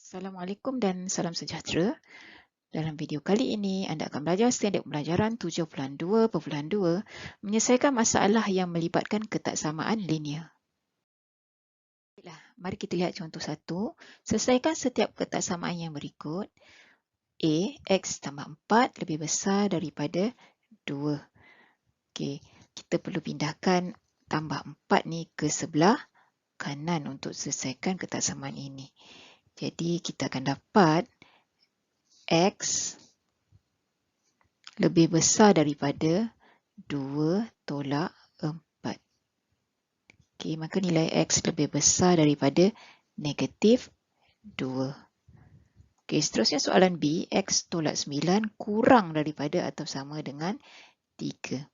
Assalamualaikum dan salam sejahtera. Dalam video kali ini, anda akan belajar standard pembelajaran 7.2.2 menyelesaikan masalah yang melibatkan ketaksamaan linear. Baiklah, mari kita lihat contoh 1. Selesaikan setiap ketaksamaan yang berikut. A, X tambah 4 lebih besar daripada 2. Okey, kita perlu pindahkan tambah 4 ni ke sebelah kanan untuk selesaikan ketaksamaan ini. Jadi, kita akan dapat X lebih besar daripada 2 tolak 4. Okey, maka nilai X lebih besar daripada negatif 2. Okey, seterusnya soalan B, X tolak 9 kurang daripada atau sama dengan 3.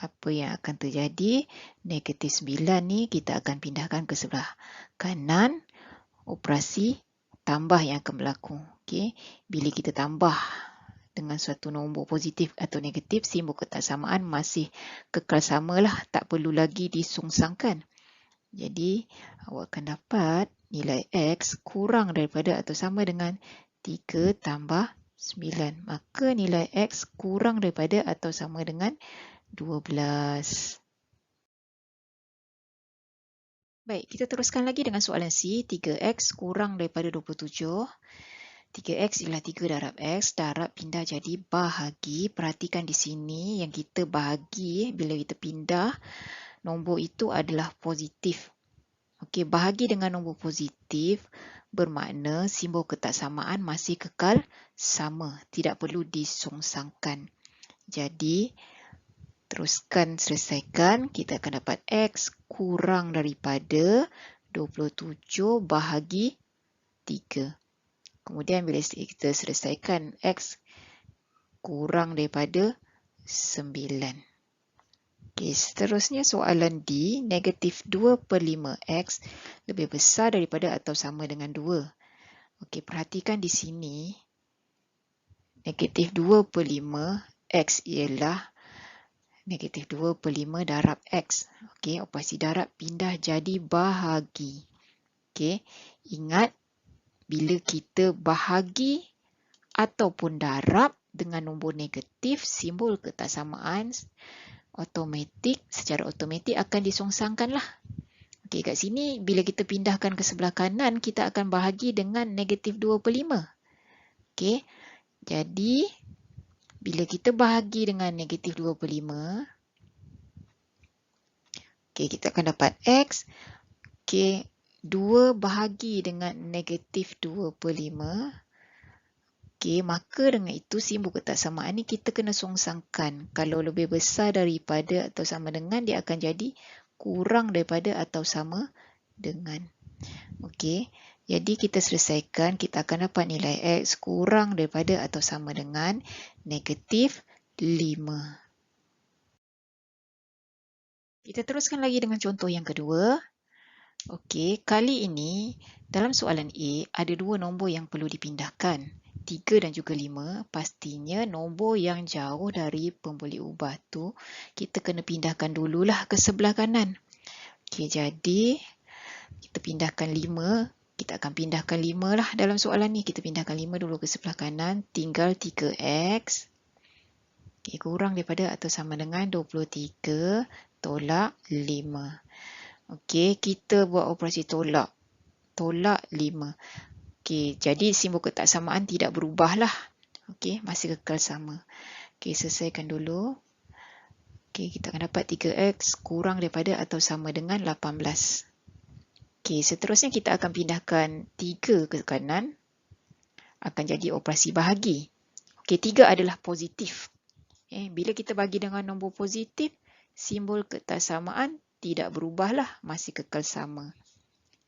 Apa yang akan terjadi? Negatif 9 ni kita akan pindahkan ke sebelah kanan. Operasi tambah yang akan berlaku. Okey, bila kita tambah dengan suatu nombor positif atau negatif, simbol ketaksamaan masih kekal samalah, tak perlu lagi disongsangkan. Jadi, awak akan dapat nilai X kurang daripada atau sama dengan 3 tambah 9. Maka nilai X kurang daripada atau sama dengan 12. Baik, kita teruskan lagi dengan soalan C. 3X kurang daripada 27. 3X ialah 3 darab X, darab pindah jadi bahagi. Perhatikan di sini yang kita bahagi, bila kita pindah, nombor itu adalah positif. Okey, bahagi dengan nombor positif bermakna simbol ketaksamaan masih kekal sama, tidak perlu disongsangkan. Jadi, teruskan selesaikan, kita akan dapat X kurang daripada 27 bahagi 3. Kemudian bila kita selesaikan, X kurang daripada 9. Okey, seterusnya soalan D, negatif 2/5X lebih besar daripada atau sama dengan 2. Okey, perhatikan di sini, negatif 2/5X ialah negatif 2/5 darab X. Okey, operasi darab pindah jadi bahagi. Okey, ingat, bila kita bahagi ataupun darab dengan nombor negatif, simbol ketaksamaan secara automatik akan disongsangkanlah. Okey, kat sini bila kita pindahkan ke sebelah kanan, kita akan bahagi dengan negatif 2/5. Okey, jadi bila kita bahagi dengan negatif 2/5, okey, kita akan dapat X. Okey, 2 bahagi dengan negatif 2/5. Okey, maka dengan itu simbol ketaksamaan ni kita kena songsangkan. Kalau lebih besar daripada atau sama dengan, dia akan jadi kurang daripada atau sama dengan. Okey, jadi kita selesaikan, kita akan dapat nilai X kurang daripada atau sama dengan negatif 5. Kita teruskan lagi dengan contoh yang kedua. Okey, kali ini dalam soalan A ada dua nombor yang perlu dipindahkan, 3 dan juga 5. Pastinya nombor yang jauh dari pemboleh ubah tu kita kena pindahkan dululah ke sebelah kanan. Okey, jadi kita pindahkan 5. Kita akan pindahkan 5 lah dalam soalan ni. Kita pindahkan 5 dulu ke sebelah kanan. Tinggal 3X. Okey, kurang daripada atau sama dengan 23 tolak 5. Okey, kita buat operasi tolak. Tolak 5. Okey, jadi simbol ketaksamaan tidak berubahlah. Okey, masih kekal sama. Okey, selesaikan dulu. Okey, kita akan dapat 3X kurang daripada atau sama dengan 18. Okey, seterusnya kita akan pindahkan 3 ke kanan. Akan jadi operasi bahagi. Okey, 3 adalah positif. Bila kita bagi dengan nombor positif, simbol ketaksamaan tidak berubahlah, masih kekal sama.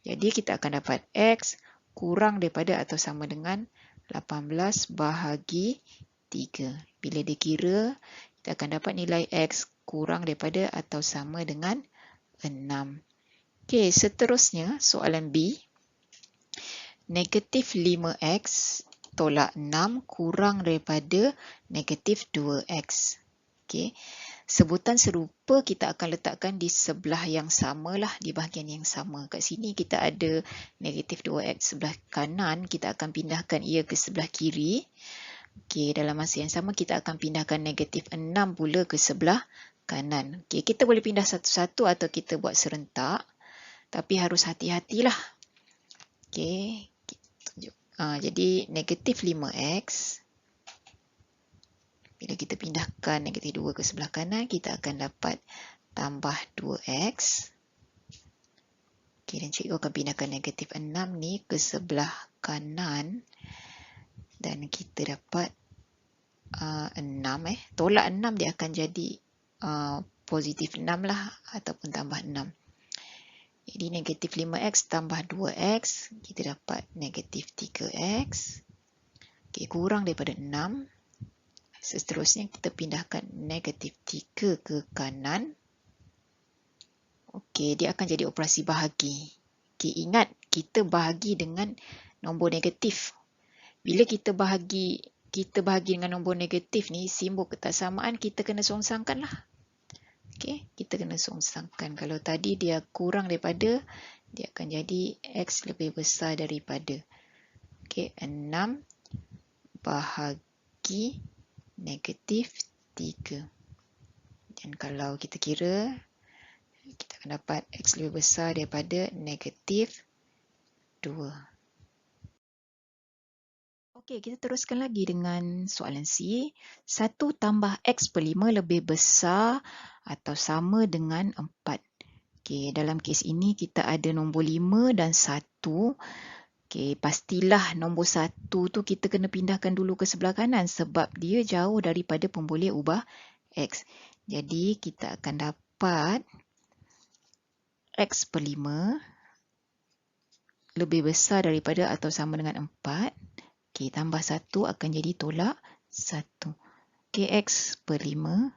Jadi kita akan dapat X kurang daripada atau sama dengan 18 bahagi 3. Bila dikira, kita akan dapat nilai X kurang daripada atau sama dengan 6. Okey, seterusnya soalan B. Negatif 5X tolak 6 kurang daripada negatif 2X. Okey, Sebutan serupa kita akan letakkan di sebelah yang sama lah, di bahagian yang sama. Kat sini kita ada negatif 2x sebelah kanan, kita akan pindahkan ia ke sebelah kiri. Okey, dalam masa yang sama kita akan pindahkan negatif 6 pula ke sebelah kanan. Okey, kita boleh pindah satu-satu atau kita buat serentak. Tapi harus hati-hatilah. Okey, jadi negatif 5x. Bila kita pindahkan negatif 2 ke sebelah kanan, kita akan dapat tambah 2x. Okey, dan cikgu akan pindahkan negatif 6 ni ke sebelah kanan. Dan kita dapat 6. Tolak 6 dia akan jadi positif 6 lah ataupun tambah 6. Jadi negatif 5x tambah 2x, kita dapat negatif 3x. Okey, kurang daripada 6. Seterusnya kita pindahkan negatif 3 ke kanan. Okey, dia akan jadi operasi bahagi. Okey, ingat kita bahagi dengan nombor negatif. Bila kita bahagi dengan nombor negatif ni, simbol ketaksamaan kita kena songsangkan lah. Okey, kita kena songsangkan. Kalau tadi dia kurang daripada, dia akan jadi x lebih besar daripada. Okey, 6 bahagi negatif 3. Dan kalau kita kira, kita akan dapat x lebih besar daripada negatif 2. Okey, kita teruskan lagi dengan soalan C. 1 tambah x per 5 lebih besar atau sama dengan 4. Okey, dalam kes ini kita ada nombor 5 dan 1. Okey, pastilah nombor 1 tu kita kena pindahkan dulu ke sebelah kanan sebab dia jauh daripada pemboleh ubah x. Jadi kita akan dapat x per 5 lebih besar daripada atau sama dengan 4. Okey, tambah 1 akan jadi tolak 1. Okey, x per 5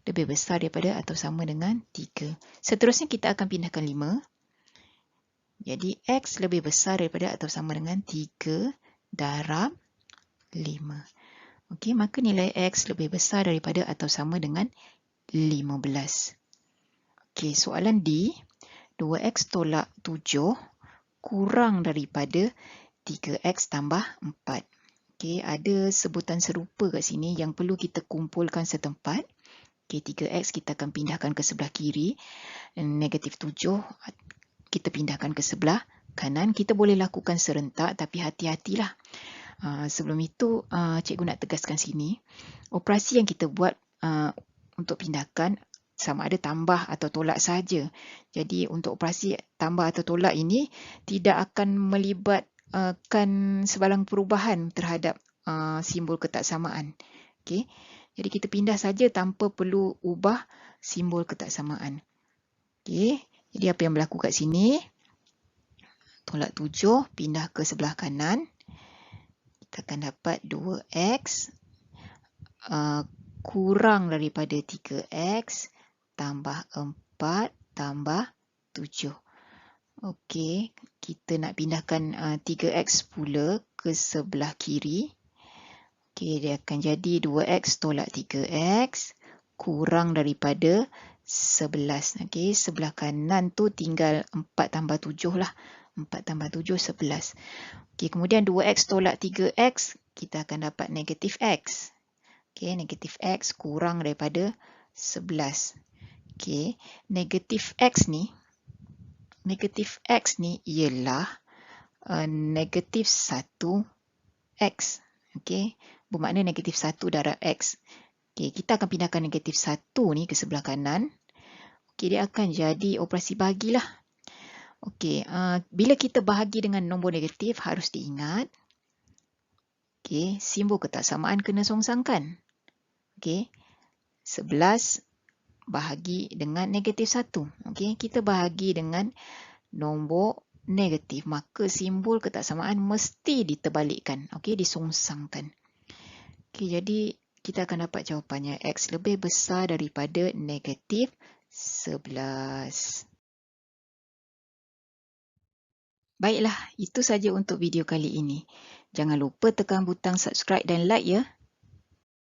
lebih besar daripada atau sama dengan 3. Seterusnya kita akan pindahkan 5. Jadi x lebih besar daripada atau sama dengan 3 darab 5. Okey, maka nilai x lebih besar daripada atau sama dengan 15. Okey, soalan D. 2x tolak 7 kurang daripada 3x tambah 4. Okey, ada sebutan serupa kat sini yang perlu kita kumpulkan setempat. Okey, 3x kita akan pindahkan ke sebelah kiri. Negatif 7 kita pindahkan ke sebelah kanan. Kita boleh lakukan serentak tapi hati-hatilah. Sebelum itu, cikgu nak tegaskan sini. Operasi yang kita buat untuk pindahkan sama ada tambah atau tolak saja. Jadi untuk operasi tambah atau tolak ini tidak akan melibatkan sebarang perubahan terhadap simbol ketaksamaan. Okey. Jadi kita pindah saja tanpa perlu ubah simbol ketaksamaan. Okey. Jadi apa yang berlaku kat sini? Tolak 7 pindah ke sebelah kanan. Kita akan dapat 2x kurang daripada 3x tambah 4 tambah 7. Okey, kita nak pindahkan 3x pula ke sebelah kiri. Okey, dia akan jadi 2x tolak 3x kurang daripada 11. Okey, sebelah kanan tu tinggal 4 tambah 7 lah. 4 tambah 7, 11. Okey, kemudian 2x tolak 3x, kita akan dapat negatif x. Okey, negatif x kurang daripada 11. Okey, negatif x ni ialah negatif 1x. Okey, bermakna negatif 1 darab x. Okey, kita akan pindahkan negatif 1 ni ke sebelah kanan. Okey, dia akan jadi operasi bahagilah. Okey, bila kita bahagi dengan nombor negatif harus diingat. Okey, simbol ketaksamaan kena songsangkan. Okey, 11 bahagi dengan negatif 1. Okey, kita bahagi dengan nombor negatif, maka simbol ketaksamaan mesti diterbalikkan. Okey, disongsangkan. Okey, jadi kita akan dapat jawapannya x lebih besar daripada negatif 11. Baiklah, itu saja untuk video kali ini. Jangan lupa tekan butang subscribe dan like ya.